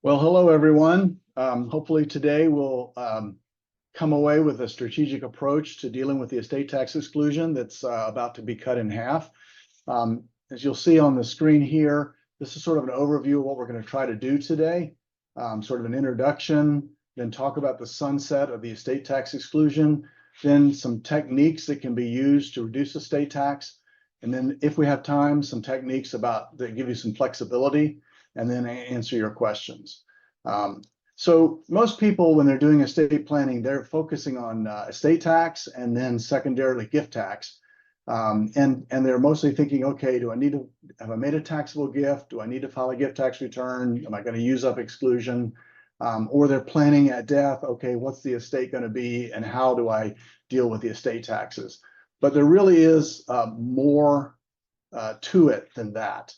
Well, hello, everyone. Hopefully today we'll come away with a strategic approach to dealing with the estate tax exclusion that's about to be cut in half. As you'll see on the screen here, this is sort of an overview of what we're going to try to do today, sort of an introduction, then talk about the sunset of the estate tax exclusion, then some techniques that can be used to reduce estate tax, and then if we have time, some techniques that give you some flexibility, and then answer your questions. So most people, when they're doing estate planning, they're focusing on estate tax and then secondarily gift tax. And they're mostly thinking, okay, have I made a taxable gift? Do I need to file a gift tax return? Am I going to use up exclusion? Or they're planning at death, okay, what's the estate going to be and how do I deal with the estate taxes? But there really is more to it than that.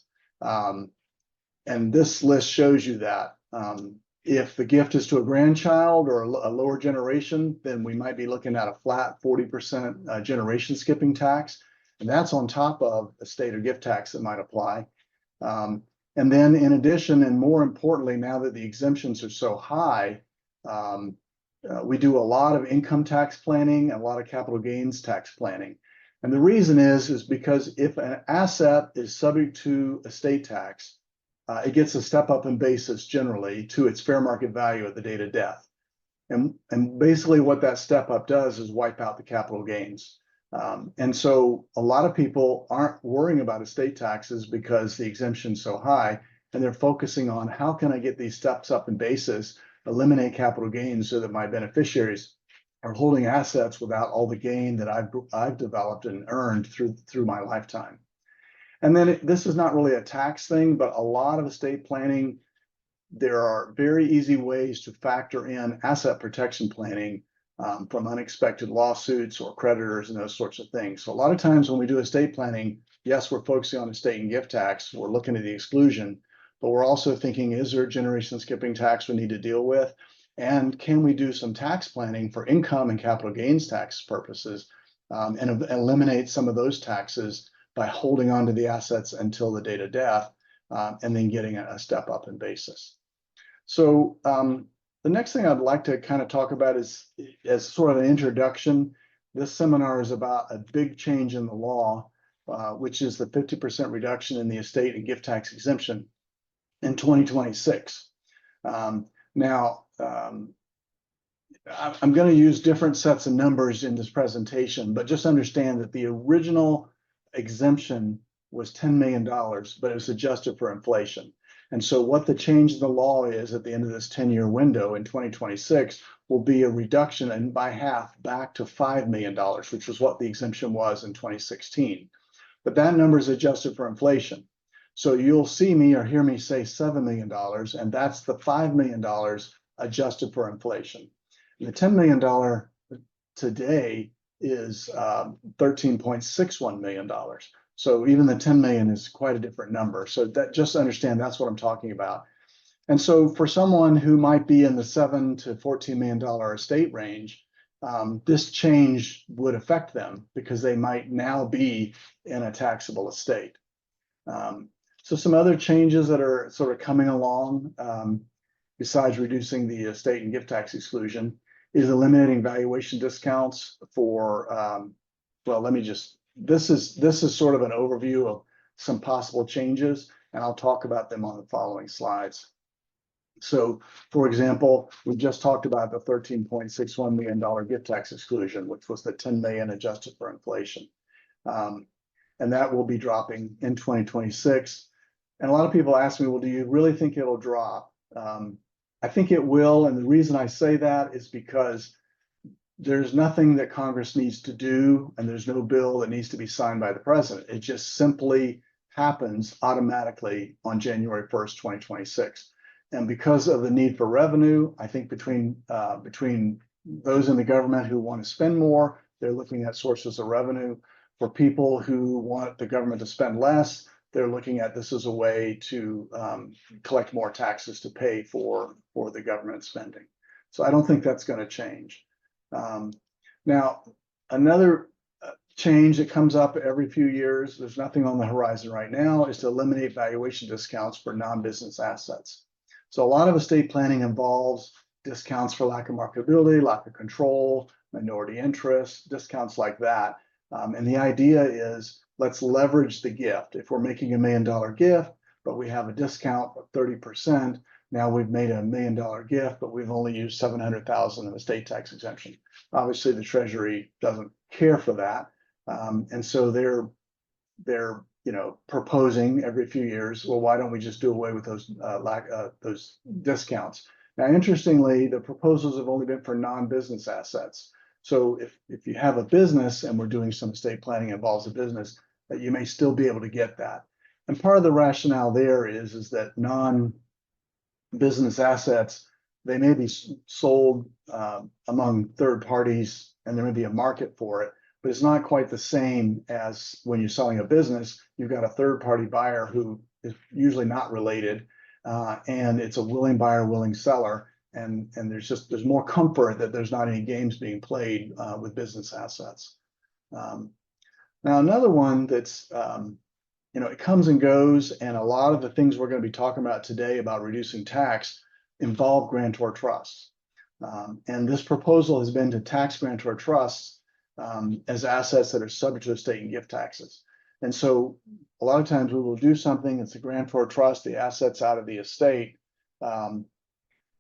And this list shows you that. If the gift is to a grandchild or a lower generation, then we might be looking at a flat 40% generation skipping tax. And that's on top of estate or gift tax that might apply. And then in addition, and more importantly, now that the exemptions are so high, we do a lot of income tax planning and a lot of capital gains tax planning. And the reason is because if an asset is subject to estate tax, it gets a step up in basis generally to its fair market value at the date of death. And basically what that step up does is wipe out the capital gains. And so a lot of people aren't worrying about estate taxes because the exemption's so high, and they're focusing on how can I get these steps up in basis, eliminate capital gains so that my beneficiaries are holding assets without all the gain that I've developed and earned through my lifetime. And then this is not really a tax thing, but a lot of estate planning, there are very easy ways to factor in asset protection planning from unexpected lawsuits or creditors and those sorts of things. So a lot of times when we do estate planning, yes, we're focusing on estate and gift tax, we're looking at the exclusion, but we're also thinking, is there a generation skipping tax we need to deal with? And can we do some tax planning for income and capital gains tax purposes and eliminate some of those taxes by holding on to the assets until the date of death, and then getting a step up in basis. So the next thing I'd like to kind of talk about is, as sort of an introduction, this seminar is about a big change in the law, which is the 50% reduction in the estate and gift tax exemption in 2026. Now, I'm going to use different sets of numbers in this presentation, but just understand that the original exemption was $10 million, but it was adjusted for inflation. And so what the change in the law is at the end of this 10-year window in 2026 will be a reduction by half back to $5 million, which was what the exemption was in 2016. But that number is adjusted for inflation. So you'll see me or hear me say $7 million, and that's the $5 million adjusted for inflation. And the $10 million today is $13.61 million. So even the 10 million is quite a different number. So that, just understand that's what I'm talking about. And so for someone who might be in the $7 to $14 million estate range, this change would affect them because they might now be in a taxable estate. So some other changes that are sort of coming along, besides reducing the estate and gift tax exclusion, is eliminating valuation discounts for, well, this is sort of an overview of some possible changes, and I'll talk about them on the following slides. So, for example, we just talked about the $13.61 million gift tax exclusion, which was the $10 million adjusted for inflation. And that will be dropping in 2026. And a lot of people ask me, well, do you really think it'll drop? I think it will, and the reason I say that is because there's nothing that Congress needs to do, and there's no bill that needs to be signed by the president. It just simply happens automatically on January 1st, 2026. And because of the need for revenue, I think between those in the government who want to spend more, they're looking at sources of revenue. For people who want the government to spend less, they're looking at this as a way to collect more taxes to pay for the government spending. So I don't think that's going to change. Now, another change that comes up every few years, there's nothing on the horizon right now, is to eliminate valuation discounts for non-business assets. So a lot of estate planning involves discounts for lack of marketability, lack of control, minority interest, discounts like that. And the idea is let's leverage the gift. If we're making $1 million gift, but we have a discount of 30%, now we've made $1 million gift, but we've only used 700,000 of estate tax exemption. Obviously, the Treasury doesn't care for that, and so they're proposing every few years. Well, why don't we just do away with those those discounts? Now, interestingly, the proposals have only been for non-business assets. So if you have a business and we're doing some estate planning involves a business, that you may still be able to get that. And part of the rationale there is that non-business assets, they may be sold among third parties and there may be a market for it, but it's not quite the same as when you're selling a business. You've got a third party buyer who is usually not related, and it's a willing buyer, willing seller. And there's more comfort that there's not any games being played with business assets. Now, another one that's, it comes and goes, and a lot of the things we're going to be talking about today about reducing tax involve grantor trusts. And this proposal has been to tax grantor trusts as assets that are subject to estate and gift taxes. And so a lot of times we will do something, it's a grantor trust, the assets out of the estate.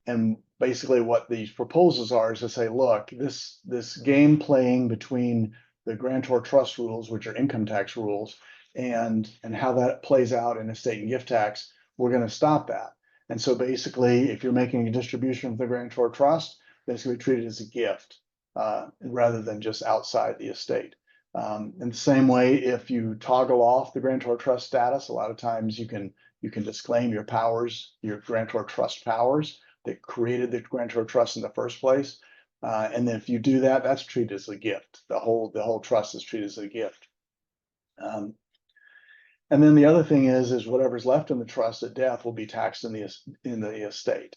And basically what these proposals are is to say, look, this game playing between the grantor trust rules, which are income tax rules, and how that plays out in estate and gift tax, we're going to stop that. And so basically, if you're making a distribution of the grantor trust, that's going to be treated as a gift rather than just outside the estate. In the same way, if you toggle off the grantor trust status, a lot of times you can disclaim your powers, your grantor trust powers that created the grantor trust in the first place. And then if you do that, that's treated as a gift. The whole trust is treated as a gift. And then the other thing is whatever's left in the trust at death will be taxed in the estate.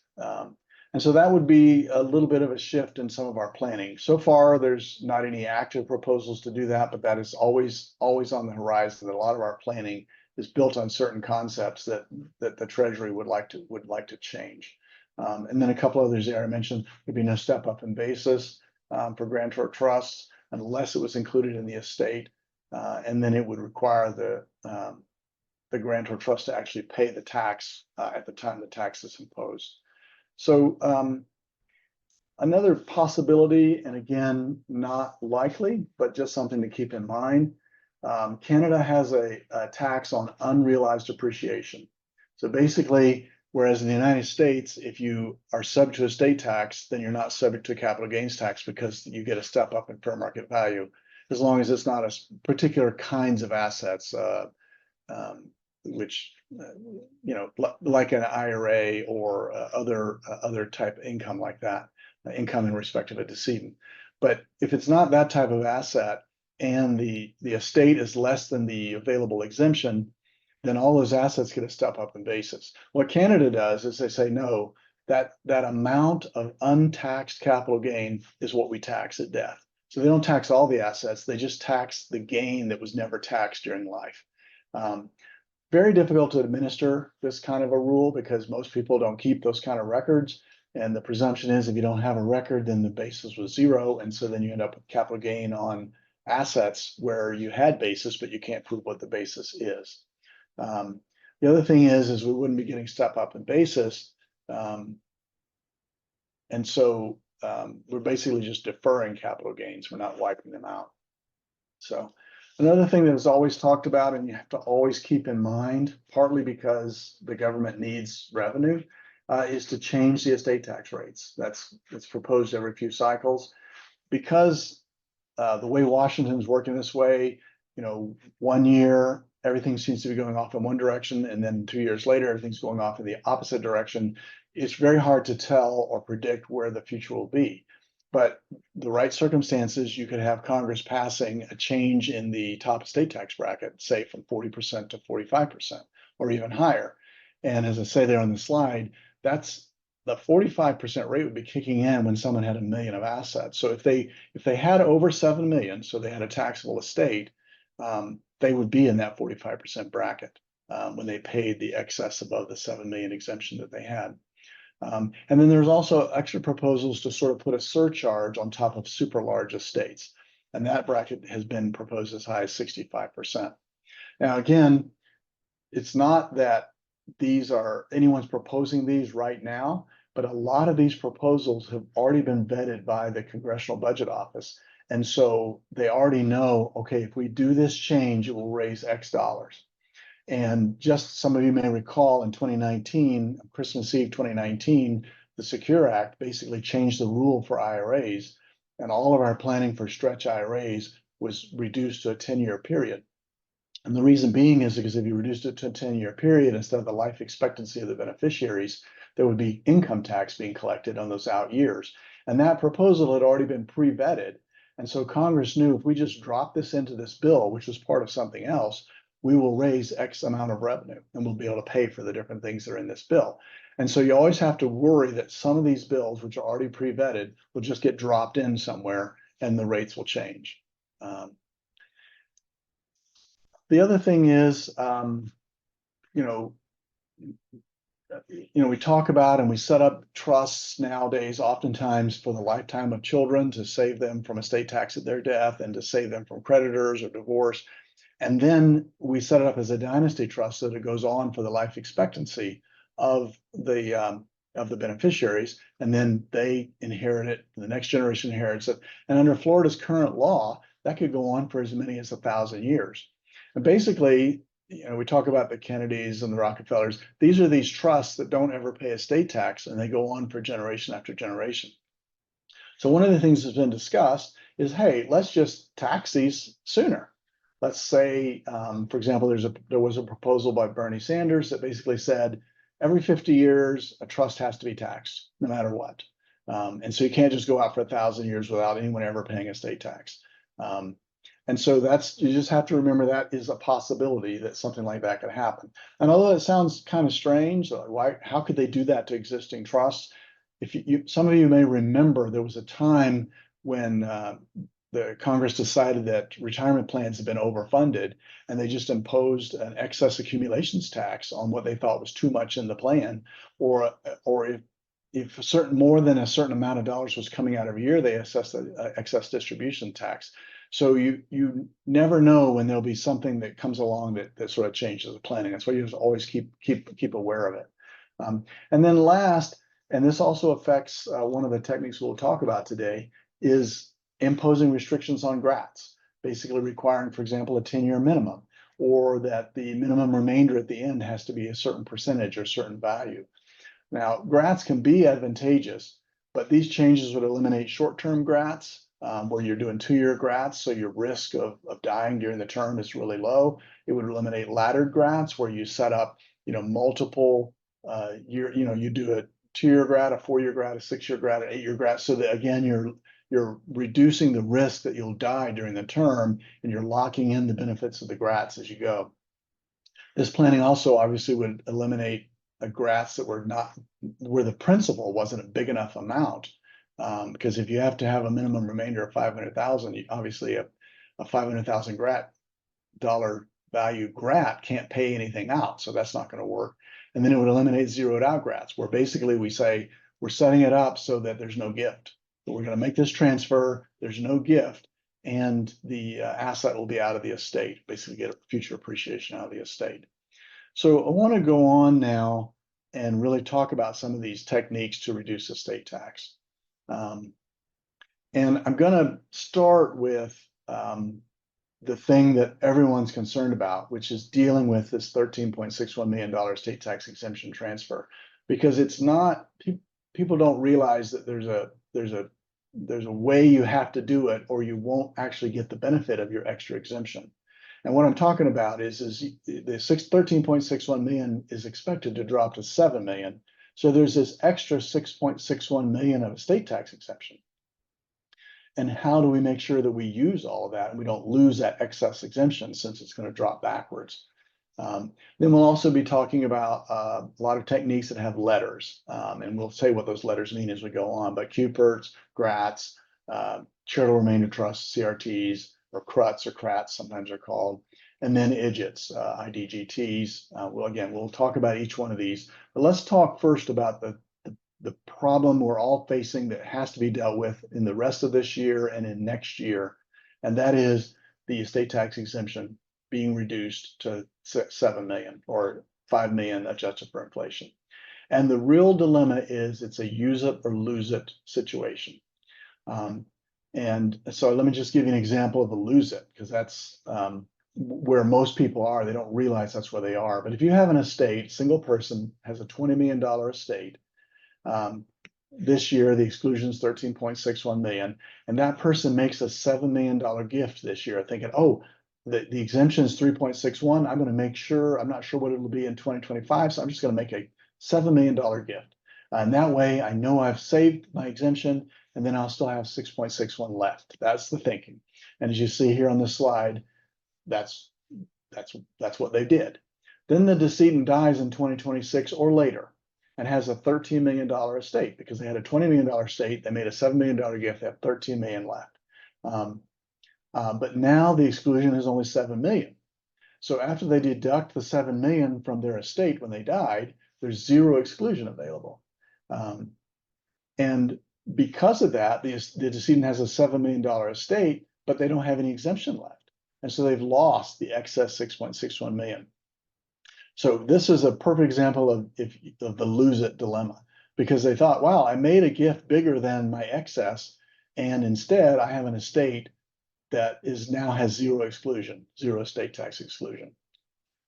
And so that would be a little bit of a shift in some of our planning. So far, there's not any active proposals to do that, but that is always on the horizon. That a lot of our planning is built on certain concepts that the Treasury would like to change. And then a couple others there I mentioned, there'd be no step up in basis for grantor trusts unless it was included in the estate. And then it would require the grantor trust to actually pay the tax at the time the tax is imposed. So another possibility, and again, not likely, but just something to keep in mind, Canada has a tax on unrealized appreciation. So basically, whereas in the United States, if you are subject to estate tax, then you're not subject to capital gains tax because you get a step up in fair market value, as long as it's not a particular kinds of assets, which, like an IRA or other type of income like that, income in respect of a decedent. But if it's not that type of asset and the estate is less than the available exemption, then all those assets get a step up in basis. What Canada does is they say, no, that amount of untaxed capital gain is what we tax at death. So they don't tax all the assets, they just tax the gain that was never taxed during life. Very difficult to administer this kind of a rule because most people don't keep those kind of records. And the presumption is if you don't have a record, then the basis was zero. And so then you end up with capital gain on assets where you had basis, but you can't prove what the basis is. The other thing is we wouldn't be getting step up in basis. And so we're basically just deferring capital gains. We're not wiping them out. So another thing that is always talked about, and you have to always keep in mind, partly because the government needs revenue, is to change the estate tax rates. It's proposed every few cycles. Because the way Washington's working this way, 1 year, everything seems to be going off in one direction, and then 2 years later, everything's going off in the opposite direction. It's very hard to tell or predict where the future will be. But the right circumstances, you could have Congress passing a change in the top estate tax bracket, say from 40% to 45% or even higher. And as I say there on the slide, that's the 45% rate would be kicking in when someone had $1 million of assets. So if they had over 7 million, so they had a taxable estate, they would be in that 45% bracket when they paid the excess above the 7 million exemption that they had. And then there's also extra proposals to sort of put a surcharge on top of super large estates. And that bracket has been proposed as high as 65%. Now, again, it's not that anyone's proposing these right now, but a lot of these proposals have already been vetted by the Congressional Budget Office. And so they already know, okay, if we do this change, it will raise X dollars. And just some of you may recall in 2019, Christmas Eve 2019, the Secure Act basically changed the rule for IRAs, and all of our planning for stretch IRAs was reduced to a 10-year period. And the reason being is because if you reduced it to a 10-year period, instead of the life expectancy of the beneficiaries, there would be income tax being collected on those out years. And that proposal had already been pre-vetted. And so Congress knew if we just drop this into this bill, which was part of something else, we will raise X amount of revenue and we'll be able to pay for the different things that are in this bill. And so you always have to worry that some of these bills, which are already pre-vetted, will just get dropped in somewhere and the rates will change. The other thing is, we talk about and we set up trusts nowadays, oftentimes for the lifetime of children to save them from estate tax at their death and to save them from creditors or divorce. And then we set it up as a dynasty trust so that it goes on for the life expectancy of the beneficiaries, and then they inherit it, the next generation inherits it. And under Florida's current law, that could go on for as many as 1,000 years. And basically, we talk about the Kennedys and the Rockefellers. These are these trusts that don't ever pay estate tax, and they go on for generation after generation. So one of the things that's been discussed is, hey, let's just tax these sooner. Let's say, for example, there was a proposal by Bernie Sanders that basically said every 50 years, a trust has to be taxed, no matter what. And so you can't just go out for 1,000 years without anyone ever paying estate tax. And so you just have to remember that is a possibility that something like that could happen. And although it sounds kind of strange, how could they do that to existing trusts? Some of you may remember there was a time when the Congress decided that retirement plans had been overfunded, and they just imposed an excess accumulations tax on what they thought was too much in the plan, or if more than a certain amount of dollars was coming out every year, they assessed an excess distribution tax. So you never know when there'll be something that comes along that sort of changes the planning. That's why you just always keep aware of it. And then last, and this also affects one of the techniques we'll talk about today, is imposing restrictions on GRATs, basically requiring, for example, a 10-year minimum, or that the minimum remainder at the end has to be a certain percentage or certain value. Now, GRATs can be advantageous, but these changes would eliminate short-term GRATs, where you're doing 2-year GRATs, so your risk of dying during the term is really low. It would eliminate laddered GRATs, where you set up, multiple you do a 2-year GRAT, a 4-year GRAT, a 6-year GRAT, an 8-year GRAT, so that again you're reducing the risk that you'll die during the term, and you're locking in the benefits of the GRATs as you go. This planning also obviously would eliminate GRATs that where the principal wasn't a big enough amount. Because if you have to have a minimum remainder of 500,000, obviously a 500,000 dollar value GRAT can't pay anything out, so that's not going to work. And then it would eliminate zeroed out GRATs, where basically we say we're setting it up so that there's no gift. But we're going to make this transfer, there's no gift, and the asset will be out of the estate, basically get a future appreciation out of the estate. So I want to go on now and really talk about some of these techniques to reduce estate tax. And I'm going to start with the thing that everyone's concerned about, which is dealing with this $13.61 million estate tax exemption transfer, because it's not, people don't realize that there's a way you have to do it, or you won't actually get the benefit of your extra exemption. And what I'm talking about is the 13.61 million is expected to drop to 7 million. So there's this extra 6.61 million of estate tax exemption. And how do we make sure that we use all of that and we don't lose that excess exemption, since it's going to drop backwards? Then we'll also be talking about a lot of techniques that have letters, and we'll say what those letters mean as we go on. But QPRTs, GRATs, charitable remainder trusts, CRTs, or CRTs or CRATs sometimes they're called, and then IDGTs, IDGTs. We'll talk about each one of these, but let's talk first about the the problem we're all facing that has to be dealt with in the rest of this year and in next year. And that is the estate tax exemption being reduced to 7 million or 5 million adjusted for inflation. And the real dilemma is it's a use it or lose it situation. And so let me just give you an example of a lose it, because that's where most people are. They don't realize that's where they are. But if you have an estate, single person has a $20 million estate. This year, the exclusion is 13.61 million, and that person makes a $7 million gift this year, thinking, oh, the exemption is 3.61. I'm going to make sure, I'm not sure what it'll be in 2025, so I'm just going to make a $7 million gift. And that way I know I've saved my exemption, and then I'll still have 6.61 left. That's the thinking. And as you see here on the slide, that's what they did. Then the decedent dies in 2026 or later and has a $13 million estate, because they had a $20 million estate. They made a $7 million gift. They have 13 million left. But now the exclusion is only 7 million. So after they deduct the 7 million from their estate when they died, there's zero exclusion available. And because of that, the decedent has a $7 million estate, but they don't have any exemption left. And so they've lost the excess 6.61 million. So this is a perfect example of the lose it dilemma, because they thought, wow, I made a gift bigger than my excess, and instead I have an estate that now has zero exclusion, zero estate tax exclusion.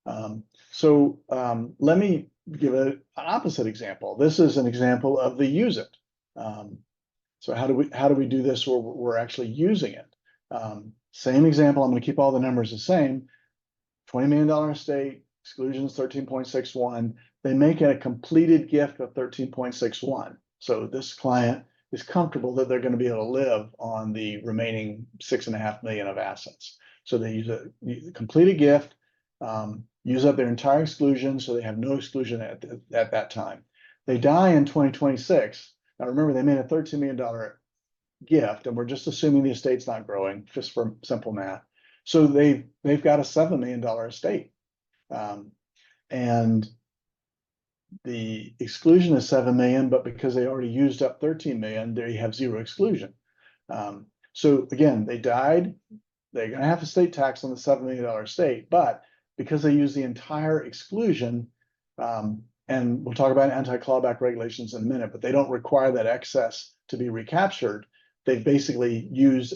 Let me give an opposite example. This is an example of the use it. So how do we do this where we're actually using it? Same example. I'm going to keep all the numbers the same. $20 million estate, exclusion is 13.61. They make a completed gift of 13.61. So this client is comfortable that they're going to be able to live on the remaining 6.5 million of assets. So they use a completed gift, use up their entire exclusion, so they have no exclusion at that time. They die in 2026. Now remember, they made a $13 million gift, and we're just assuming the estate's not growing, just for simple math. So they've got a $7 million estate. And the exclusion is 7 million, but because they already used up 13 million, there you have zero exclusion. So again, they died, they're going to have estate tax on the $7 million estate, but because they use the entire exclusion, and we'll talk about anti-clawback regulations in a minute, but they don't require that excess to be recaptured. They've basically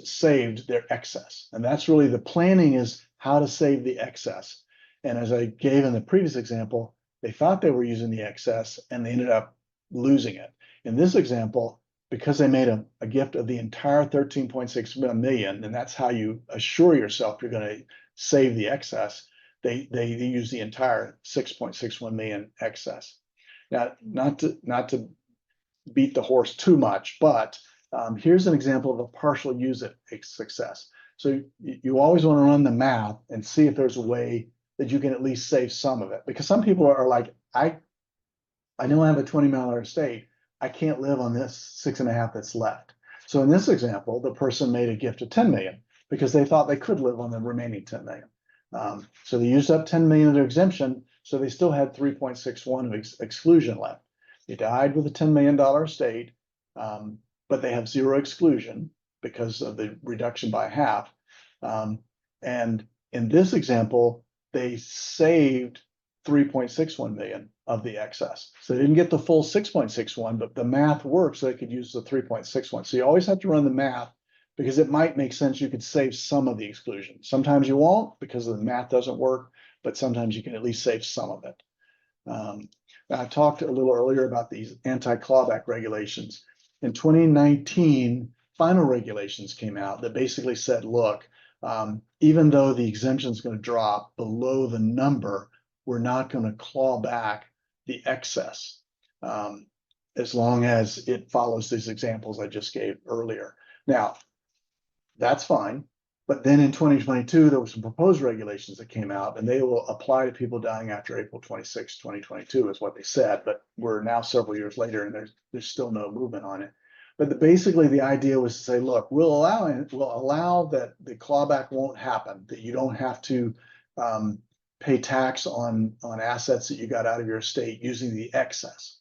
saved their excess. And that's really the planning, is how to save the excess. And as I gave in the previous example, they thought they were using the excess and they ended up losing it. In this example, because they made a gift of the entire 13.6 million, and that's how you assure yourself you're going to save the excess, they use the entire 6.61 million excess. Now, not to beat the horse too much, but here's an example of a partial use it success. So you always want to run the math and see if there's a way that you can at least save some of it. Because some people are like, I know I have a $20 million estate. I can't live on this 6.5 that's left. So in this example, the person made a gift of 10 million because they thought they could live on the remaining 10 million. So they used up 10 million of their exemption, so they still had 3.61 of exclusion left. They died with a $10 million estate, but they have zero exclusion because of the reduction by half. And in this example, they saved 3.61 million of the excess. So they didn't get the full 6.61, but the math works so they could use the 3.61. So you always have to run the math, because it might make sense you could save some of the exclusion. Sometimes you won't because the math doesn't work, but sometimes you can at least save some of it. I talked a little earlier about these anti-clawback regulations. In 2019, final regulations came out that basically said, look, even though the exemption is going to drop below the number, we're not going to claw back the excess, as long as it follows these examples I just gave earlier. Now, that's fine. But then in 2022, there were some proposed regulations that came out, and they will apply to people dying after April 26, 2022 is what they said. But we're now several years later, and there's still no movement on it. But basically the idea was to say, look, we'll allow that the clawback won't happen, that you don't have to pay tax on assets that you got out of your estate using the excess.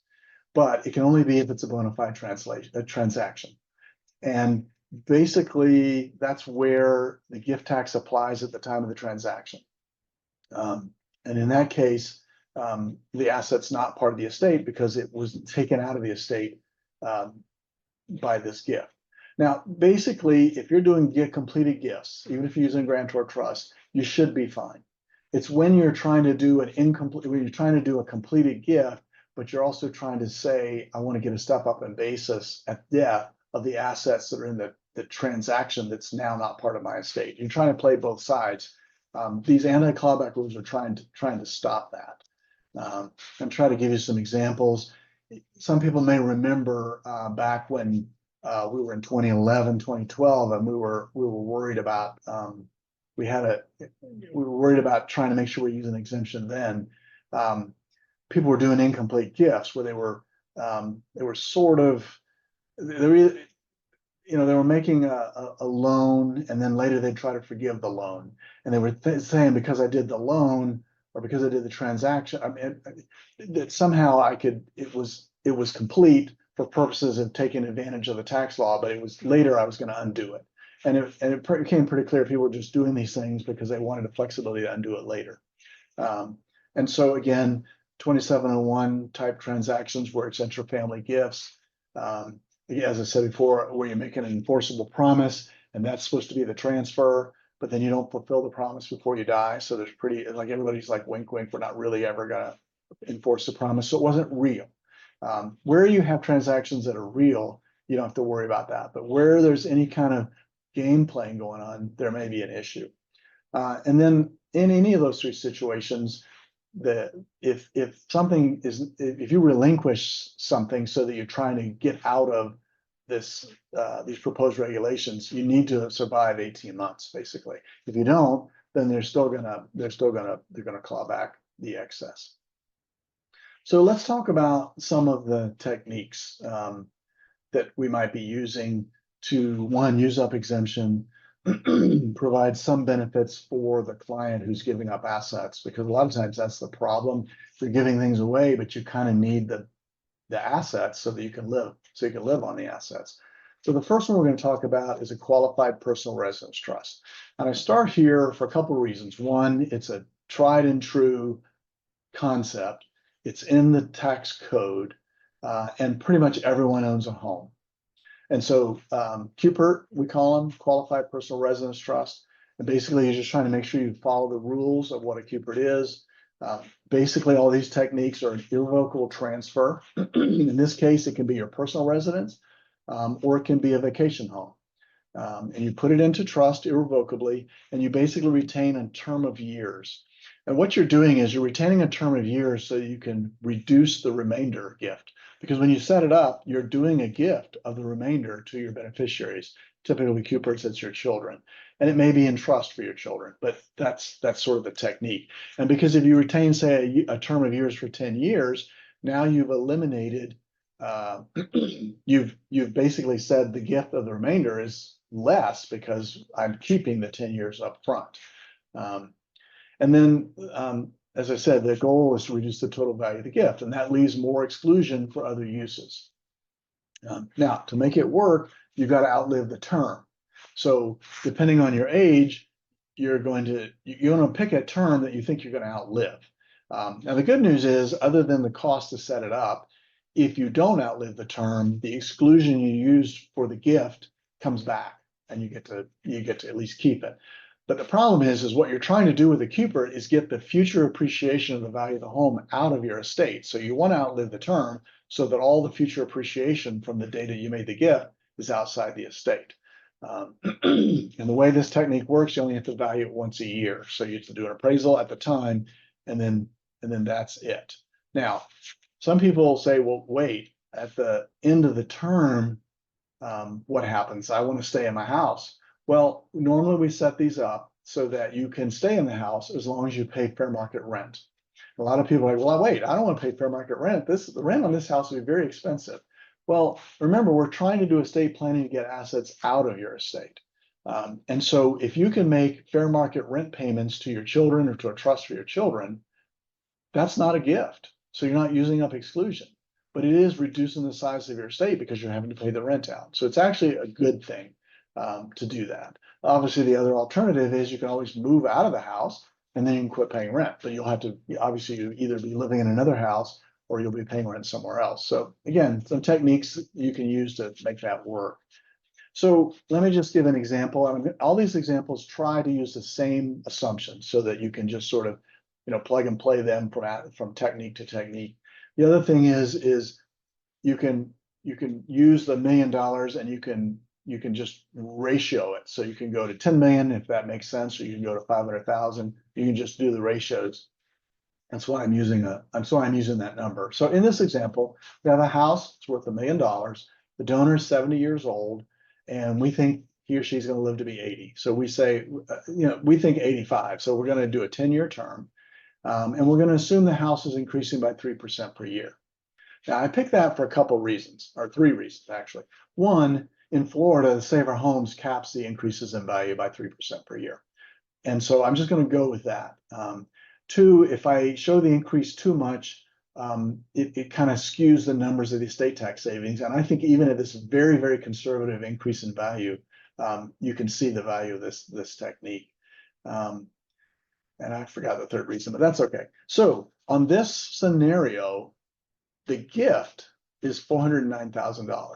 but it can only be if it's a bona fide transaction. And basically, that's where the gift tax applies at the time of the transaction. And in that case, the asset's not part of the estate because it was taken out of the estate by this gift. Now, basically, if you're doing completed gifts, even if you're using grantor trust, you should be fine. It's when you're trying to do when you're trying to do a completed gift, but you're also trying to say, I want to get a step up in basis at death of the assets that are in the transaction that's now not part of my estate. You're trying to play both sides. These anti-clawback rules are trying to stop that. And try to give you some examples. Some people may remember back when we were in 2011, 2012, and we were worried about we were worried about trying to make sure we use an exemption then. People were doing incomplete gifts where they were sort of they were making a loan, and then later they'd try to forgive the loan, and they were saying because I did the loan or because I did the transaction, I mean, that somehow it was complete for purposes of taking advantage of the tax law, but it was later I was going to undo it. And it became pretty clear people were just doing these things because they wanted the flexibility to undo it later. And so again, 2701 type transactions where it's intra-family gifts. As I said before, where you make an enforceable promise, and that's supposed to be the transfer, but then you don't fulfill the promise before you die. So there's like everybody's like, wink, wink, we're not really ever gonna enforce the promise. So it wasn't real. Where you have transactions that are real, you don't have to worry about that. But where there's any kind of game playing going on, there may be an issue. And then in any of those three situations, if you relinquish something so that you're trying to get out of these proposed regulations, you need to survive 18 months, basically. If you don't, then they're gonna claw back the excess. So let's talk about some of the techniques that we might be using to, one, use up exemption, provide some benefits for the client who's giving up assets, because a lot of times that's the problem. You're giving things away, but you kind of need the assets so that you can live on the assets. So the first one we're going to talk about is a qualified personal residence trust. And I start here for a couple of reasons. One, it's a tried and true concept. It's in the tax code, and pretty much everyone owns a home. And so QPRT, we call them qualified personal residence trust. And basically, you're just trying to make sure you follow the rules of what a QPRT is. Basically, all these techniques are an irrevocable transfer. In this case, it can be your personal residence, or it can be a vacation home. And you put it into trust irrevocably, and you basically retain a term of years. And what you're doing is you're retaining a term of years so you can reduce the remainder gift. Because when you set it up, you're doing a gift of the remainder to your beneficiaries. Typically, QPRTs, it's your children. And it may be in trust for your children, but that's sort of the technique. And because if you retain, say, a term of years for 10 years, now you've eliminated, you've basically said the gift of the remainder is less because I'm keeping the 10 years up front. And then, as I said, the goal is to reduce the total value of the gift, and that leaves more exclusion for other uses. Now, to make it work, you've got to outlive the term. So depending on your age, you're going to pick a term that you think you're going to outlive. Now, the good news is, other than the cost to set it up, if you don't outlive the term, the exclusion you used for the gift comes back, and you get to at least keep it. But the problem is what you're trying to do with the QPRT is get the future appreciation of the value of the home out of your estate. So you want to outlive the term so that all the future appreciation from the date you made the gift is outside the estate. And the way this technique works, you only have to value it once a year. So you have to do an appraisal at the time, and then that's it. Now, some people say, well, wait, at the end of the term, what happens? I want to stay in my house. Well, normally we set these up so that you can stay in the house as long as you pay fair market rent. A lot of people are like, well, wait, I don't want to pay fair market rent. The rent on this house will be very expensive. Well, remember, we're trying to do estate planning to get assets out of your estate. And so if you can make fair market rent payments to your children or to a trust for your children, that's not a gift. So you're not using up exclusion. but it is reducing the size of your estate because you're having to pay the rent out. So it's actually a good thing to do that. Obviously, the other alternative is you can always move out of the house and then you can quit paying rent, but you'll have to, obviously, you either be living in another house or you'll be paying rent somewhere else. So again, some techniques you can use to make that work. So let me just give an example. I mean, all these examples try to use the same assumptions so that you can just sort of, plug and play them from technique to technique. The other thing is you can use the $1 million and you can just ratio it. So you can go to 10 million if that makes sense, or you can go to 500,000. You can just do the ratios. That's why I'm using that number. So in this example, we have a house, it's worth $1 million. The donor is 70 years old, and we think he or she's going to live to be 80. So we say, we think 85. So we're going to do a 10-year term, and we're going to assume the house is increasing by 3% per year. Now, I picked that for a couple reasons, or 3 reasons actually. One, in Florida, the Save Our Homes caps the increases in value by 3% per year. And so I'm just going to go with that. 2, if I show the increase too much, it kind of skews the numbers of the estate tax savings. And I think even at this very, very conservative increase in value, you can see the value of this technique. And I forgot the 3rd reason, but that's okay. So on this scenario, the gift is $409,000.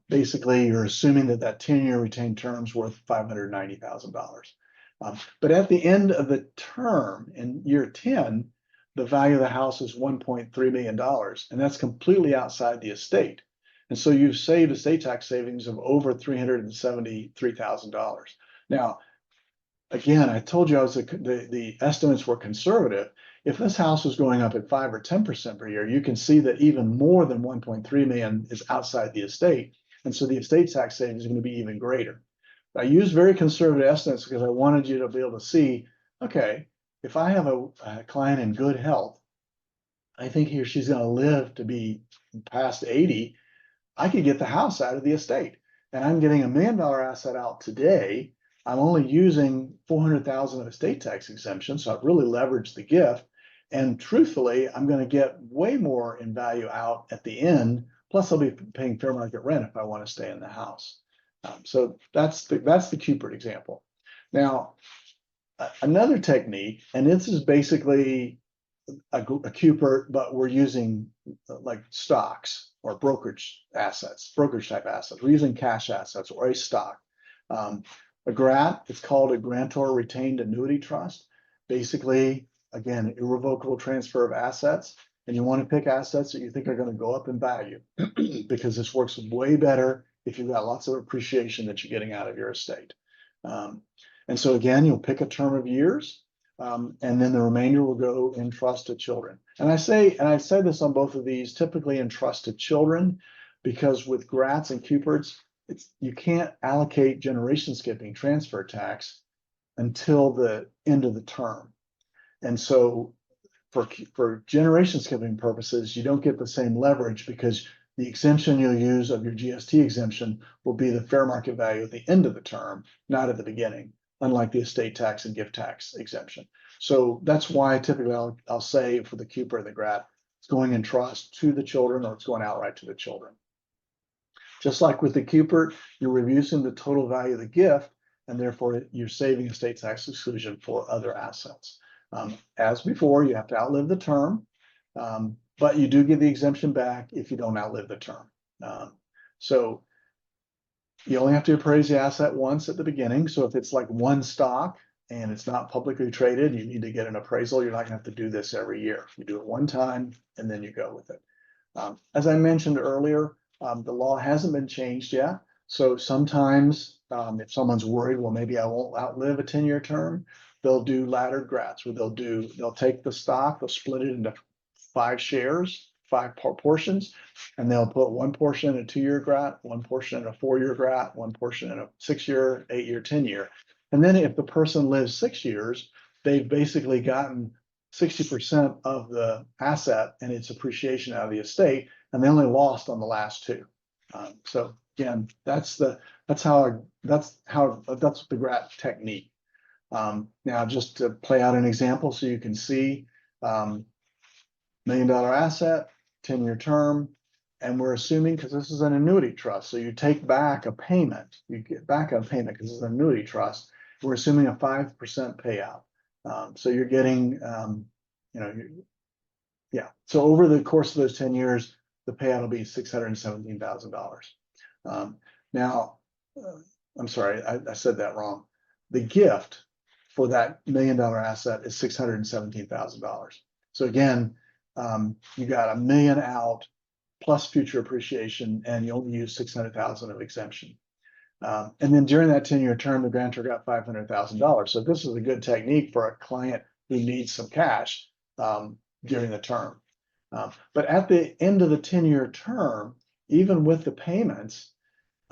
Basically, you're assuming that 10-year retained term is worth $590,000. But at the end of the term, in year 10, the value of the house is $1.3 million, and that's completely outside the estate. And so you've saved estate tax savings of over $373,000. Now, again, I told you the estimates were conservative. If this house was going up at 5 or 10% per year, you can see that even more than 1.3 million is outside the estate. And so the estate tax savings is going to be even greater. I used very conservative estimates because I wanted you to be able to see, okay, if I have a client in good health, I think he or she's going to live to be past 80, I could get the house out of the estate. And I'm getting $1 million asset out today. I'm only using 400,000 of estate tax exemption, so I've really leveraged the gift. And truthfully, I'm going to get way more in value out at the end. Plus, I'll be paying fair market rent if I want to stay in the house. So that's the QPRT example. Now, another technique, and this is basically a QPRT, but we're using like stocks or brokerage type assets. We're using cash assets or a stock. A GRAT, it's called a grantor retained annuity trust. Basically, again, irrevocable transfer of assets. And you want to pick assets that you think are going to go up in value because this works way better if you've got lots of appreciation that you're getting out of your estate. And so again, you'll pick a term of years, and then the remainder will go in trust to children. And I say this on both of these, typically in trust to children, because with GRATs and QPRTs, you can't allocate generation skipping transfer tax until the end of the term. And so for generation skipping purposes, you don't get the same leverage because the exemption you'll use of your GST exemption will be the fair market value at the end of the term, not at the beginning, unlike the estate tax and gift tax exemption. So that's why typically I'll say for the QPRT or the GRAT, it's going in trust to the children or it's going outright to the children. Just like with the QPRT, you're reducing the total value of the gift, and therefore you're saving estate tax exclusion for other assets. As before, you have to outlive the term, but you do get the exemption back if you don't outlive the term. So you only have to appraise the asset once at the beginning. So if it's like one stock and it's not publicly traded, you need to get an appraisal. You're not gonna have to do this every year. You do it one time and then you go with it. As I mentioned earlier, the law hasn't been changed yet. So sometimes if someone's worried, well, maybe I won't outlive a 10-year term, they'll do laddered GRATs where they'll take the stock, they'll split it into 5 shares, 5 portions, and they'll put one portion in a 2-year GRAT, one portion in a 4-year GRAT, one portion in a 6-year, 8-year, 10-year. And then if the person lives 6 years, they've basically gotten 60% of the asset and its appreciation out of the estate, and they only lost on the last 2. So again, that's the GRAT technique. Now, just to play out an example so you can see, $1 million asset, 10-year term. And we're assuming, because this is an annuity trust, so you take back a payment, you get back a payment because it's an annuity trust. We're assuming a 5% payout. So you're getting, So over the course of those 10 years, the payout will be $617,000. Now, I'm sorry, I said that wrong. The gift for that $1 million asset is $617,000. So again, you got $1 million out plus future appreciation, and you only use 600,000 of exemption. And then during that 10-year term, the grantor got $500,000. So this is a good technique for a client who needs some cash during the term. But at the end of the 10-year term, even with the payments,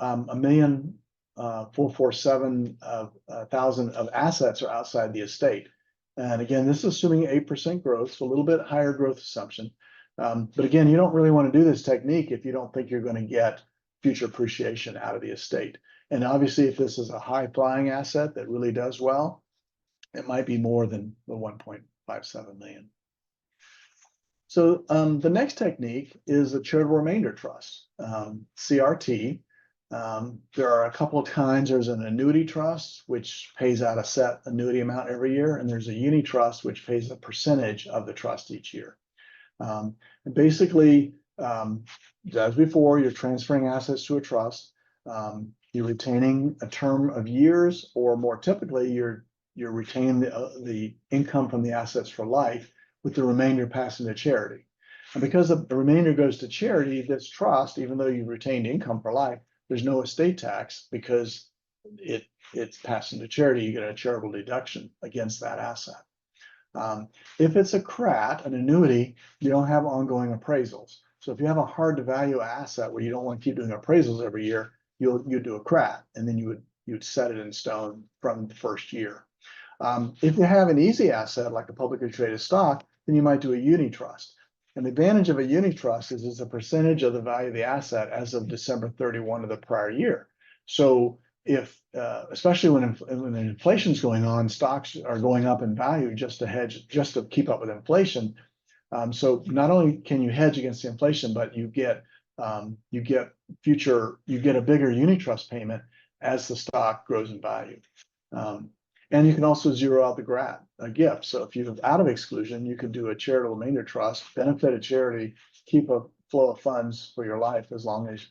$1,447,000 of assets are outside the estate. And again, this is assuming 8% growth, so a little bit higher growth assumption. But again, you don't really want to do this technique if you don't think you're going to get future appreciation out of the estate. And obviously, if this is a high flying asset that really does well, it might be more than the 1.57 million. So the next technique is a charitable remainder trust, CRT. There are a couple of kinds. There's an annuity trust, which pays out a set annuity amount every year, and there's a uni trust, which pays a percentage of the trust each year. And basically, as before, you're transferring assets to a trust. You're retaining a term of years, or more typically, you're retaining the income from the assets for life, with the remainder passing to charity. And because the remainder goes to charity, this trust, even though you've retained income for life, there's no estate tax because it's passing to charity. You get a charitable deduction against that asset. If it's a CRAT, an annuity, you don't have ongoing appraisals. So if you have a hard to value asset where you don't want to keep doing appraisals every year, you do a CRAT, and then you would set it in stone from the first year. If you have an easy asset like a publicly traded stock, then you might do a uni trust. And the advantage of a uni trust is it's a percentage of the value of the asset as of December 31 of the prior year. So if, especially when inflation is going on, stocks are going up in value just to hedge, just to keep up with inflation. So not only can you hedge against the inflation, but you get a bigger unit trust payment as the stock grows in value. And you can also zero out the gift. So if you're out of exclusion, you could do a charitable remainder trust, benefit a charity, keep a flow of funds for your life as long as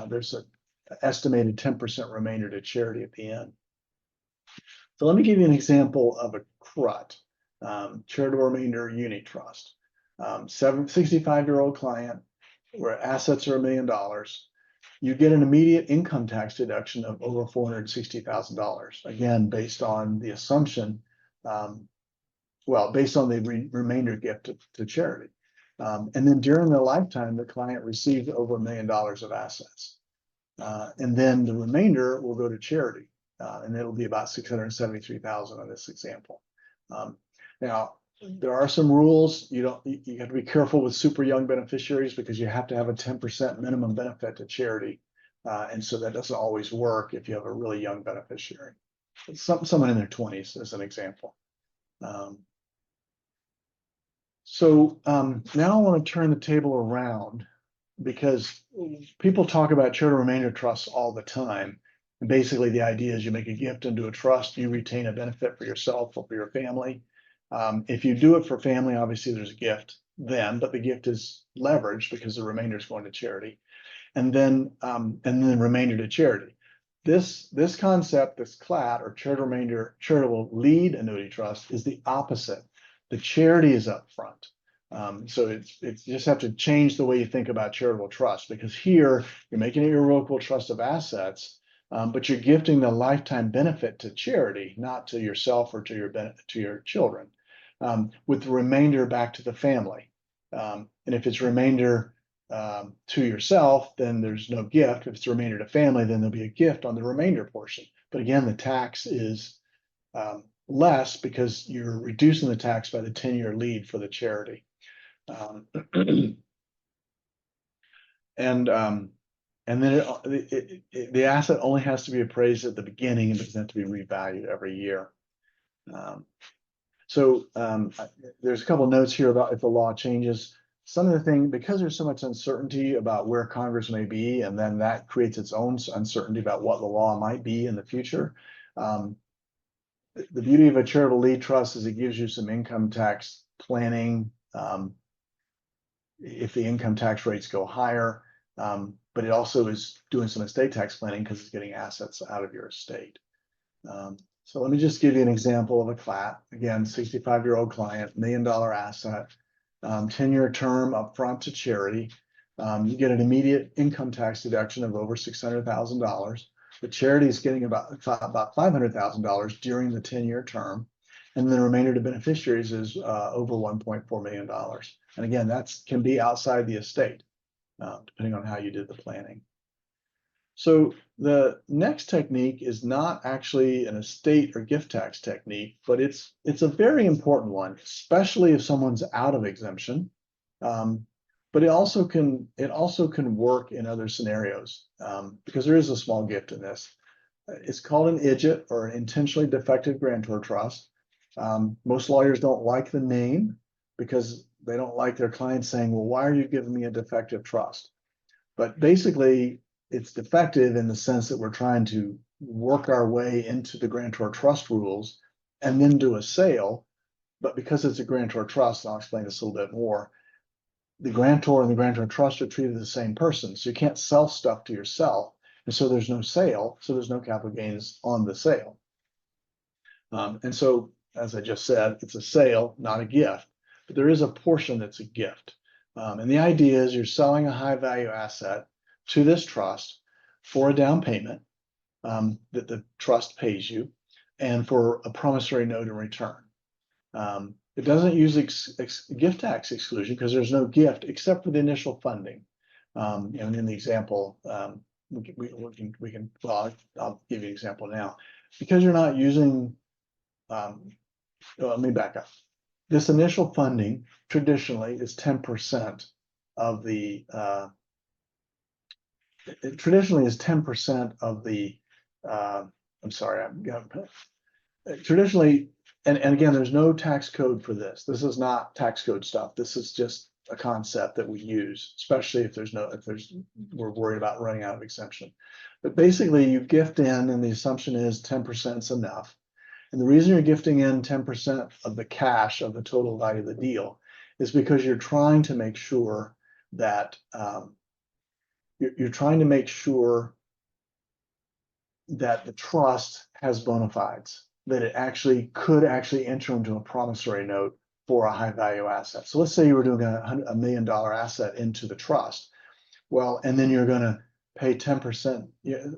there's an estimated 10% remainder to charity at the end. So let me give you an example of a CRUT, charitable remainder unit trust. 65-year-old client where assets are $1 million. You get an immediate income tax deduction of over $460,000. Again, based on the assumption, based on the remainder gift to charity. And then during the lifetime, the client received over $1 million of assets. And then the remainder will go to charity. And it'll be about $673,000 on this example. Now, there are some rules. You have to be careful with super young beneficiaries because you have to have a 10% minimum benefit to charity. And so that doesn't always work if you have a really young beneficiary. Someone in their 20s as an example. Now I want to turn the table around because people talk about charitable remainder trusts all the time. And basically the idea is you make a gift into a trust, you retain a benefit for yourself or for your family. If you do it for family, obviously there's a gift then, but the gift is leveraged because the remainder is going to charity, and then remainder to charity. This concept, this CLAT or charitable lead annuity trust, is the opposite. The charity is up front. So it's you just have to change the way you think about charitable trust, because here you're making an irrevocable trust of assets. But you're gifting the lifetime benefit to charity, not to yourself or to your children, with the remainder back to the family. And if it's remainder to yourself, then there's no gift. If it's remainder to family, then there'll be a gift on the remainder portion. But again, the tax is less because you're reducing the tax by the 10-year lead for the charity. And then the asset only has to be appraised at the beginning and doesn't have to be revalued every year. There's a couple of notes here about if the law changes. some of the things, because there's so much uncertainty about where Congress may be, and then that creates its own uncertainty about what the law might be in the future. The beauty of a charitable lead trust is it gives you some income tax planning if the income tax rates go higher, but it also is doing some estate tax planning because it's getting assets out of your estate. So let me just give you an example of a CLAT. Again, 65-year-old client, $1 million asset, 10-year term upfront to charity. You get an immediate income tax deduction of over $600,000. The charity is getting about $500,000 during the 10-year term. And the remainder to beneficiaries is over $1.4 million. And again, that can be outside the estate, depending on how you did the planning. So the next technique is not actually an estate or gift tax technique, but it's a very important one, especially if someone's out of exemption. But it also can work in other scenarios because there is a small gift in this. It's called an IDGT, or an intentionally defective grantor trust. Most lawyers don't like the name because they don't like their clients saying, well, why are you giving me a defective trust? But basically, it's defective in the sense that we're trying to work our way into the grantor trust rules and then do a sale. But because it's a grantor trust, and I'll explain this a little bit more, the grantor and the grantor trust are treated as the same person. So you can't sell stuff to yourself. And so there's no sale. So there's no capital gains on the sale. And so, as I just said, it's a sale, not a gift. But there is a portion that's a gift. And the idea is you're selling a high value asset to this trust for a down payment that the trust pays you and for a promissory note in return. It doesn't use gift tax exclusion because there's no gift except for the initial funding. And in the example, well, I'll give you an example now. Because you're not using, let me back up. This initial funding traditionally is 10% of the, it traditionally is 10% of the, I'm sorry, traditionally, and again, there's no tax code for this. This is not tax code stuff. This is just a concept that we use, especially if we're worried about running out of exemption. But basically you gift in and the assumption is 10% is enough. And the reason you're gifting in 10% of the cash of the total value of the deal is because you're trying to make sure that you're trying to make sure that the trust has bona fides, that it could actually enter into a promissory note for a high value asset. So let's say you were doing a $1 million asset into the trust. Well, and then you're going to pay 10%,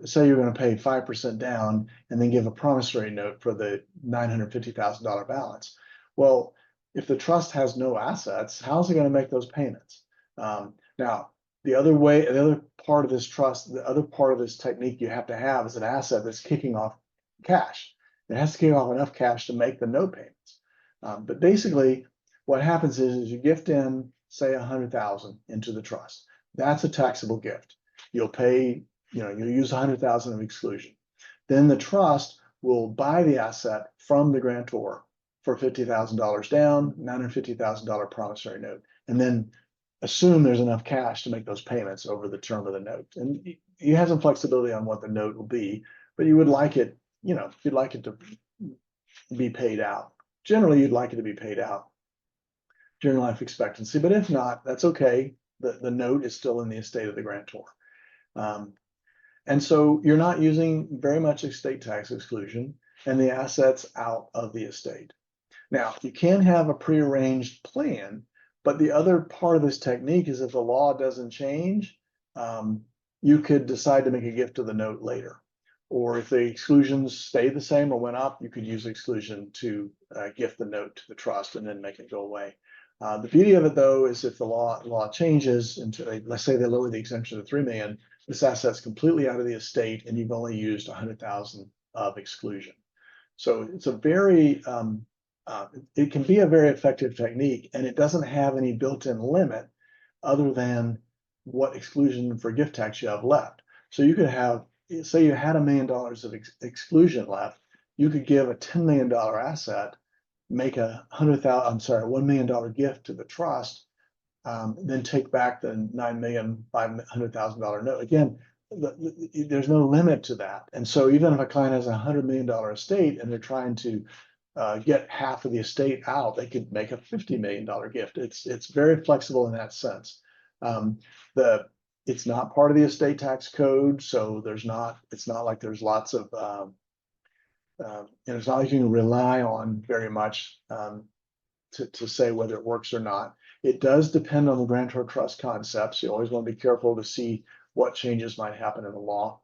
say you're going to pay 5% down and then give a promissory note for the $950,000 balance. Well, if the trust has no assets, how's it going to make those payments? Now, the other part of this trust, the other part of this technique you have to have is an asset that's kicking off cash. It has to kick off enough cash to make the note payments. But basically, what happens is you gift in, say, $100,000 into the trust. That's a taxable gift. You'll pay, you'll use $100,000 of exclusion. Then the trust will buy the asset from the grantor for $50,000 down, $950,000 promissory note, and then assume there's enough cash to make those payments over the term of the note. And you have some flexibility on what the note will be, but you would like it, you'd like it to be paid out. Generally, you'd like it to be paid out during life expectancy, but if not, that's okay. The note is still in the estate of the grantor. And so you're not using very much estate tax exclusion and the assets out of the estate. Now, you can have a prearranged plan, but the other part of this technique is if the law doesn't change, you could decide to make a gift of the note later. Or if the exclusions stay the same or went up, you could use exclusion to gift the note to the trust and then make it go away. The beauty of it, though, is if the law changes into, let's say they lower the exemption to $3 million, this asset's completely out of the estate and you've only used $100,000 of exclusion. So it's a very, it can be a very effective technique, and it doesn't have any built-in limit other than what exclusion for gift tax you have left. So you could have, say you had $1 million of exclusion left, you could give a $10 million asset, make $1 million gift to the trust, then take back the $9,500,000 note. Again, there's no limit to that. And so even if a client has $100 million estate and they're trying to get half of the estate out, they could make a $50 million gift. It's very flexible in that sense. It's not part of the estate tax code, so it's not like there's lots of it's not like you can rely on very much to say whether it works or not. It does depend on the grantor trust concepts. You always want to be careful to see what changes might happen in the law,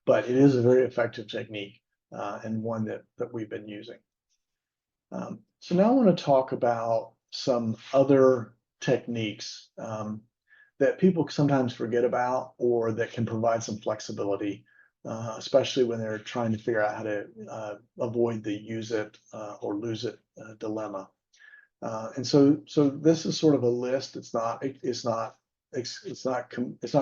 but it is a very effective technique and one that we've been using. So now I want to talk about some other techniques that people sometimes forget about, or that can provide some flexibility, especially when they're trying to figure out how to avoid the use it or lose it dilemma. And so this is sort of a list. It's not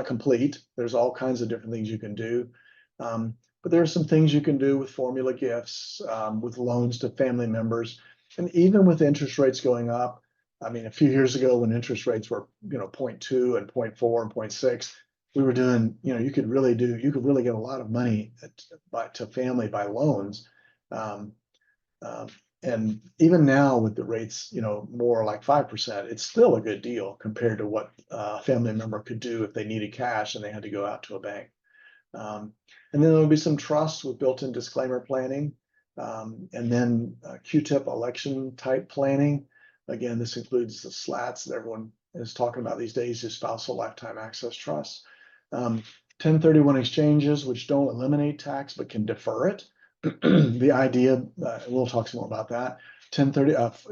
complete. There's all kinds of different things you can do. But there are some things you can do with formula gifts, with loans to family members, and even with interest rates going up. I mean, a few years ago when interest rates were, 0.2 and 0.4 and 0.6, we were doing, you could really get a lot of money to family by loans. And even now with the rates, more like 5%, it's still a good deal compared to what a family member could do if they needed cash and they had to go out to a bank. And then there'll be some trusts with built-in disclaimer planning, and then QTIP election type planning. Again, this includes the SLATs that everyone is talking about these days, the spousal lifetime access trusts. 1031 exchanges, which don't eliminate tax but can defer it. The idea, we'll talk some more about that.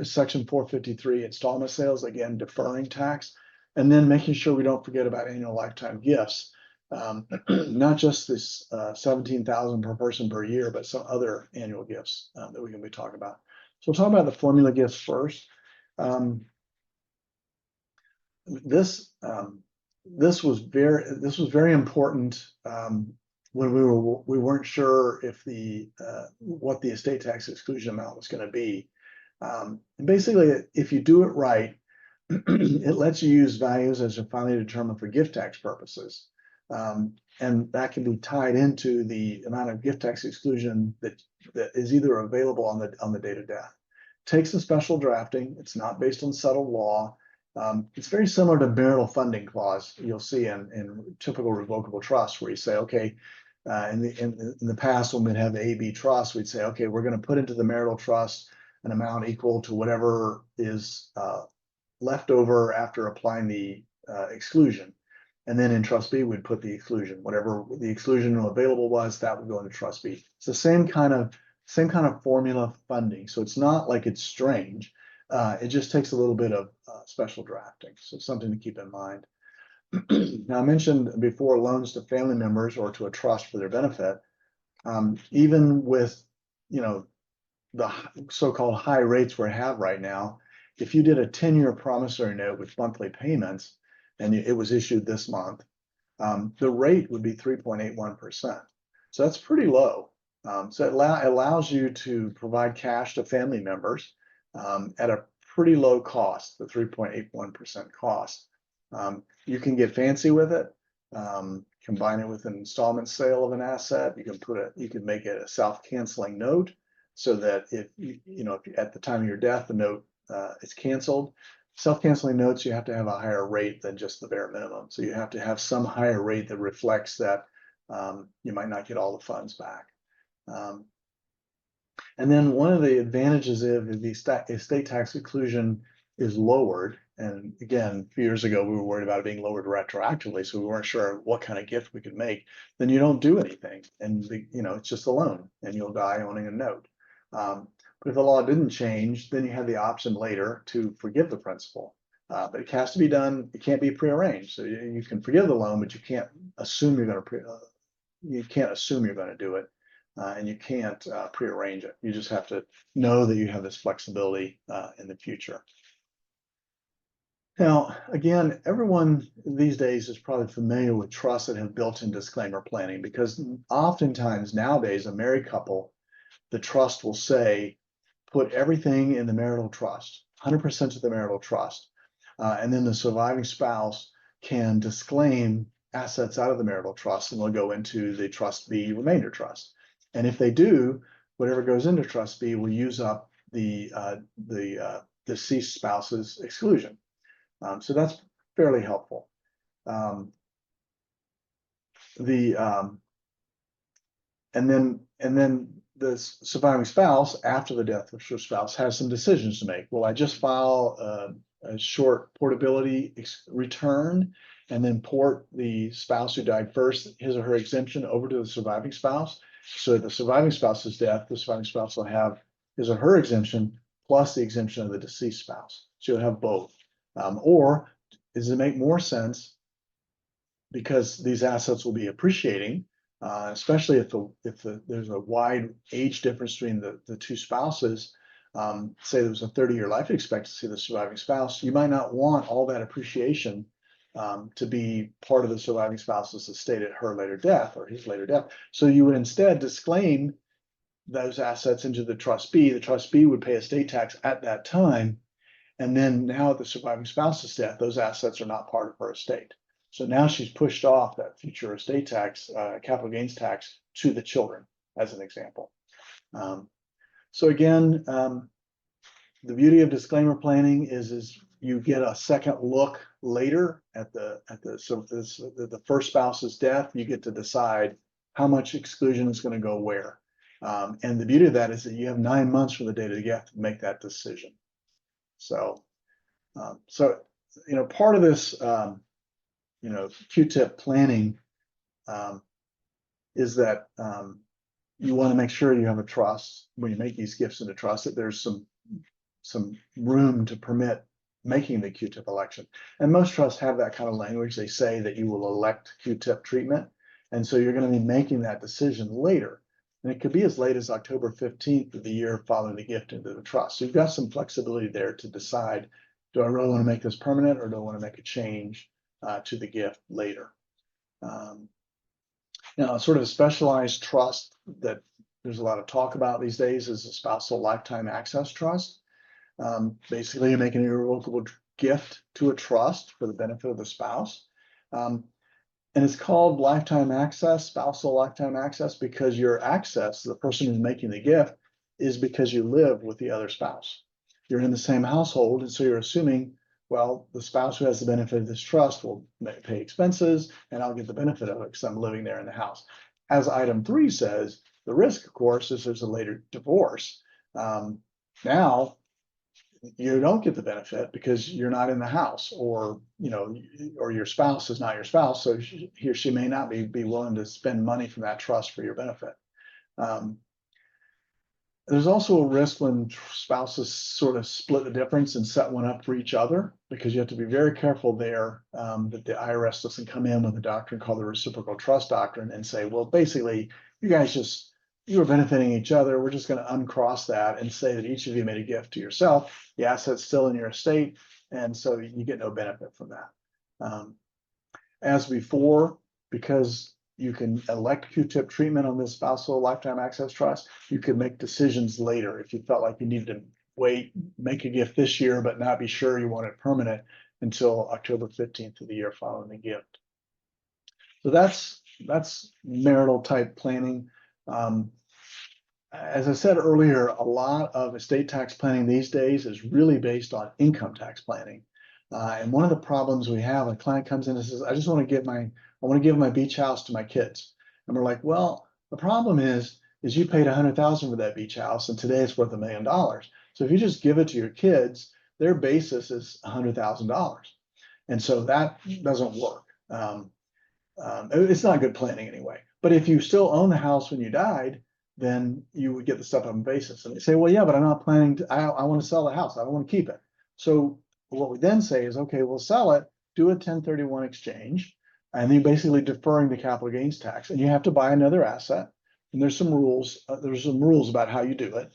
Section 453 installment sales, again, deferring tax, and then making sure we don't forget about annual lifetime gifts. Not just this 17,000 per person per year, but some other annual gifts that we can be talking about. So we'll talk about the formula gifts first. This was very important when we weren't sure if what the estate tax exclusion amount was going to be. And basically, if you do it right, it lets you use values as are finally determined for gift tax purposes. And that can be tied into the amount of gift tax exclusion that is either available on the date of death. Takes a special drafting. It's not based on settled law. It's very similar to marital funding clause you'll see in typical revocable trusts, where you say, okay, in the past when we'd have the AB trust, we'd say, okay, we're going to put into the marital trust an amount equal to whatever is left over after applying the exclusion. And then in Trust B, we'd put the exclusion. Whatever the exclusion available was, that would go into Trust B. It's the same kind of formula funding. So it's not like it's strange. It just takes a little bit of special drafting. So something to keep in mind. Now, I mentioned before loans to family members or to a trust for their benefit. Even with, the so-called high rates we have right now, if you did a 10-year promissory note with monthly payments, and it was issued this month, the rate would be 3.81%. So that's pretty low. So it allows you to provide cash to family members at a pretty low cost, the 3.81% cost. You can get fancy with it, combine it with an installment sale of an asset. You can make it a self-canceling note, so that if at the time of your death, the note is canceled. Self-canceling notes, you have to have a higher rate than just the bare minimum. So you have to have some higher rate that reflects that you might not get all the funds back. And then one of the advantages of the estate tax exclusion is lowered. And again, a few years ago, we were worried about it being lowered retroactively, so we weren't sure what kind of gift we could make. Then you don't do anything, and it's just a loan, and you'll die owning a note. But if the law didn't change, then you have the option later to forgive the principal. But it has to be done. It can't be prearranged. So you can forgive the loan, but you can't assume you're going to do it, and you can't prearrange it. You just have to know that you have this flexibility in the future. Now, again, everyone these days is probably familiar with trusts that have built-in disclaimer planning, because oftentimes nowadays, a married couple, the trust will say, put everything in the marital trust, 100% of the marital trust. And then the surviving spouse can disclaim assets out of the marital trust and they'll go into the trust B remainder trust. And if they do, whatever goes into trust B will use up the deceased spouse's exclusion. So that's fairly helpful. And then the surviving spouse, after the death of your spouse, has some decisions to make. Will I just file a short portability return and then port the spouse who died first, his or her exemption, over to the surviving spouse? So at the surviving spouse's death, the surviving spouse will have his or her exemption plus the exemption of the deceased spouse. So you'll have both. Or does it make more sense, because these assets will be appreciating, especially if there's a wide age difference between the two spouses. Say there was a 30-year life expectancy of the surviving spouse, you might not want all that appreciation to be part of the surviving spouse's estate at her later death or his later death. So you would instead disclaim those assets into the trust B. The trust B would pay estate tax at that time. And then now at the surviving spouse's death, those assets are not part of her estate. So now she's pushed off that future estate tax, capital gains tax, to the children, as an example. So again, the beauty of disclaimer planning is you get a second look later at the first spouse's death. You get to decide how much exclusion is going to go where. And the beauty of that is that you have 9 months from the date of the death to make that decision. So, part of this, Q-tip planning is that you want to make sure you have a trust when you make these gifts into trust, that there's some room to permit making the Q-tip election. And most trusts have that kind of language. They say that you will elect Q-tip treatment. And so you're going to be making that decision later. And it could be as late as October 15th of the year following the gift into the trust. So you've got some flexibility there to decide, do I really want to make this permanent, or do I want to make a change to the gift later? Now, sort of a specialized trust that there's a lot of talk about these days is a spousal lifetime access trust. Basically, you make an irrevocable gift to a trust for the benefit of the spouse. And it's called lifetime access, spousal lifetime access, because your access, the person who's making the gift, is because you live with the other spouse. You're in the same household, and so you're assuming, well, the spouse who has the benefit of this trust will pay expenses, and I'll get the benefit of it because I'm living there in the house. As item 3 says, the risk, of course, is there's a later divorce. Now, you don't get the benefit because you're not in the house, or your spouse is not your spouse, so he or she may not be willing to spend money from that trust for your benefit. There's also a risk when spouses sort of split the difference and set one up for each other, because you have to be very careful there that the IRS doesn't come in with a doctrine called the reciprocal trust doctrine and say, well, basically, you were benefiting each other. We're just going to uncross that and say that each of you made a gift to yourself. The asset's still in your estate, and so you get no benefit from that. As before, because you can elect Q-tip treatment on this spousal lifetime access trust, you can make decisions later if you felt like you needed to make a gift this year, but not be sure you want it permanent until October 15th of the year following the gift. So that's marital type planning. As I said earlier, a lot of estate tax planning these days is really based on income tax planning. And one of the problems we have, a client comes in and says, I want to give my beach house to my kids. And we're like, well, the problem is you paid $100,000 for that beach house, and today it's worth $1 million. So if you just give it to your kids, their basis is $100,000. And so that doesn't work. It's not good planning anyway. But if you still own the house when you died, then you would get the step up basis. And they say, well, yeah, but I'm not planning to, I want to sell the house. I don't want to keep it. So what we then say is, okay, we'll sell it, do a 1031 exchange, and then basically deferring the capital gains tax. And you have to buy another asset. And there's some rules. About how you do it.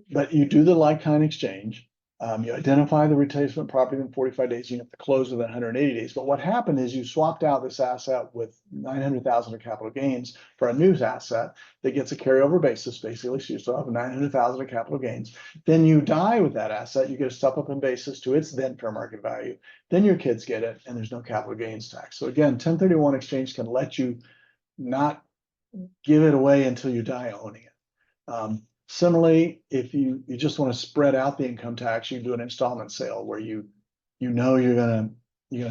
But you do the like-kind exchange. You identify the replacement property in 45 days, you have to close within 180 days. But what happened is you swapped out this asset with 900,000 of capital gains for a new asset that gets a carryover basis, basically. So you still have 900,000 of capital gains. Then you die with that asset, you get a step up in basis to its then fair market value. Then your kids get it, and there's no capital gains tax. So again, 1031 exchange can let you not give it away until you die owning it. Similarly, if you just want to spread out the income tax, you do an installment sale where you know you're gonna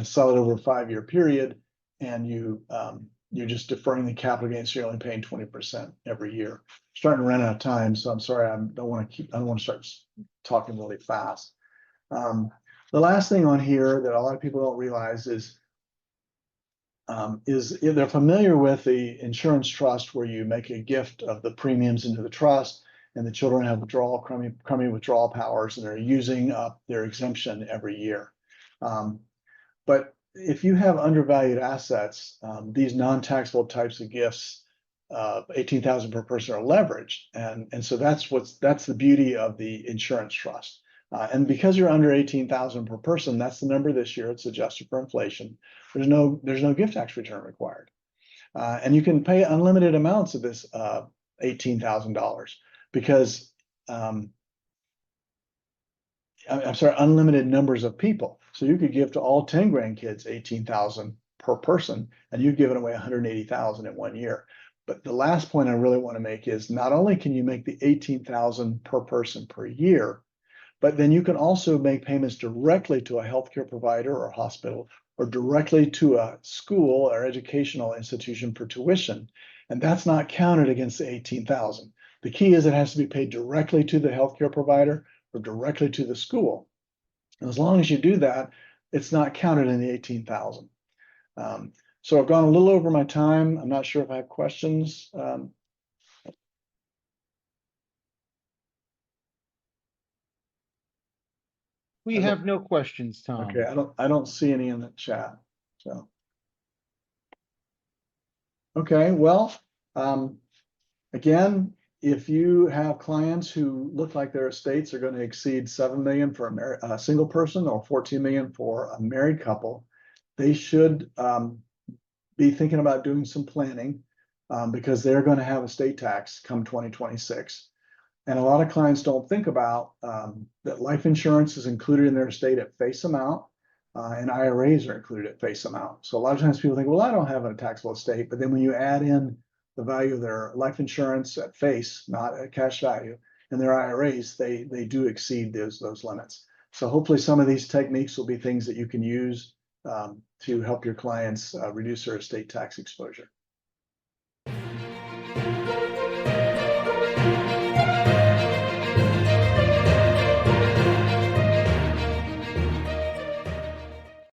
sell it over a 5-year period, and you're just deferring the capital gains, so you're only paying 20% every year. Starting to run out of time, so I'm sorry, I don't want to start talking really fast. The last thing on here that a lot of people don't realize is if they're familiar with the insurance trust, where you make a gift of the premiums into the trust, and the children have crummy withdrawal powers, and they're using up their exemption every year. But if you have undervalued assets, these non-taxable types of gifts, 18,000 per person, are leveraged, and so that's the beauty of the insurance trust. And because you're under 18,000 per person, that's the number this year. It's adjusted for inflation. There's no gift tax return required, and you can pay unlimited amounts of this $18,000 because I'm sorry, unlimited numbers of people. So you could give to all 10 grandkids 18,000 per person, and you've given away 180,000 in 1 year. But the last point I really want to make is not only can you make the 18,000 per person per year, but then you can also make payments directly to a healthcare provider or hospital, or directly to a school or educational institution for tuition. And that's not counted against the 18,000. The key is it has to be paid directly to the healthcare provider or directly to the school. And as long as you do that, it's not counted in the 18,000. So I've gone a little over my time. I'm not sure if I have questions. We have no questions, Tom. Okay, I don't see any in the chat. So okay, well, again, if you have clients who look like their estates are going to exceed 7 million for a single person or 14 million for a married couple, they should be thinking about doing some planning because they're going to have estate tax come 2026. And a lot of clients don't think about that life insurance is included in their estate at face amount, and IRAs are included at face amount. So a lot of times people think, well, I don't have a taxable estate. But then when you add in the value of their life insurance at face, not at cash value, and their IRAs, they do exceed those limits. So hopefully some of these techniques will be things that you can use to help your clients reduce their estate tax exposure.